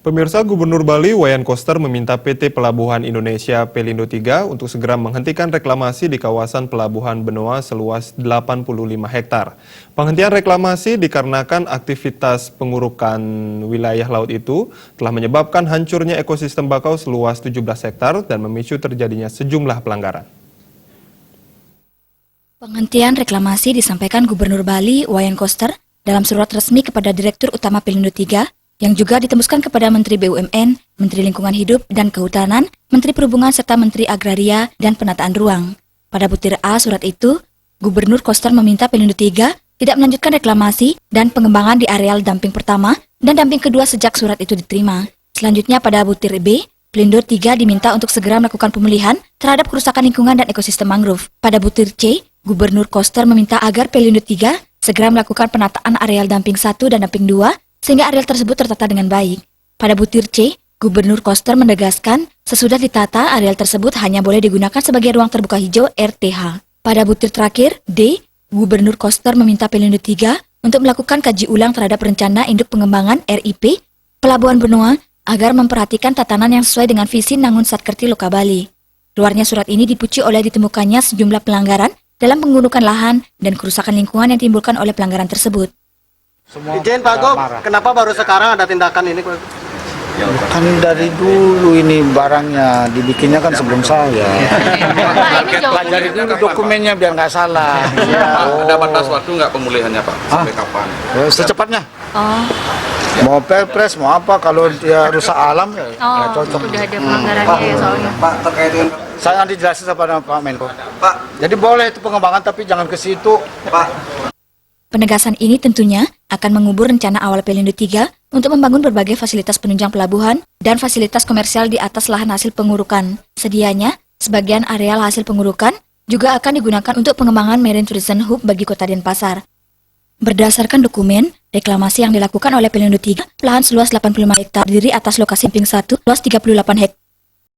Pemirsa, Gubernur Bali Wayan Koster meminta PT Pelabuhan Indonesia Pelindo III untuk segera menghentikan reklamasi di kawasan Pelabuhan Benoa seluas 85 hektar. Penghentian reklamasi dikarenakan aktivitas pengurukan wilayah laut itu telah menyebabkan hancurnya ekosistem bakau seluas 17 hektar dan memicu terjadinya sejumlah pelanggaran. Penghentian reklamasi disampaikan Gubernur Bali Wayan Koster dalam surat resmi kepada Direktur Utama Pelindo III yang juga ditembuskan kepada Menteri BUMN, Menteri Lingkungan Hidup dan Kehutanan, Menteri Perhubungan serta Menteri Agraria dan Penataan Ruang. Pada butir A surat itu, Gubernur Koster meminta Pelindo III tidak melanjutkan reklamasi dan pengembangan di areal damping pertama dan damping kedua sejak surat itu diterima. Selanjutnya pada butir B, Pelindo III diminta untuk segera melakukan pemulihan terhadap kerusakan lingkungan dan ekosistem mangrove. Pada butir C, Gubernur Koster meminta agar Pelindo III segera melakukan penataan areal damping 1 dan damping 2 sehingga areal tersebut tertata dengan baik. Pada butir C, Gubernur Koster menegaskan sesudah ditata areal tersebut hanya boleh digunakan sebagai ruang terbuka hijau RTH. Pada butir terakhir, D, Gubernur Koster meminta Pelindo III untuk melakukan kaji ulang terhadap rencana induk pengembangan RIP Pelabuhan Benoa agar memperhatikan tatanan yang sesuai dengan visi Nangun Satkerti Loka Bali. Keluarnya surat ini dipuji oleh ditemukannya sejumlah pelanggaran dalam penggundukan lahan dan kerusakan lingkungan yang ditimbulkan oleh pelanggaran tersebut. Izin Pak Gub, kenapa baru sekarang ada tindakan ini? Kan dari dulu ini barangnya dibikinnya kan sebelum saya. Pelajari dulu dokumennya biar nggak salah. Ada batas waktu nggak pemulihannya Pak? Sampai kapan? Secepatnya. Mau perpres, mau apa, kalau dia rusak alam ya nggak cocok. Udah ada pelanggarannya ya soalnya. Pak, terkait dengan Saya nanti jelasin kepada Pak Menko. Pak, Jadi boleh itu pengembangan tapi jangan ke situ. Pak. Penegasan ini tentunya akan mengubur rencana awal Pelindo III untuk membangun berbagai fasilitas penunjang pelabuhan dan fasilitas komersial di atas lahan hasil pengurukan. Sedianya, sebagian areal hasil pengurukan juga akan digunakan untuk pengembangan Marine Tourism Hub bagi Kota Denpasar. Berdasarkan dokumen, reklamasi yang dilakukan oleh Pelindo III, lahan seluas 85 hektar terdiri atas lokasi damping 1, luas 38 hektar.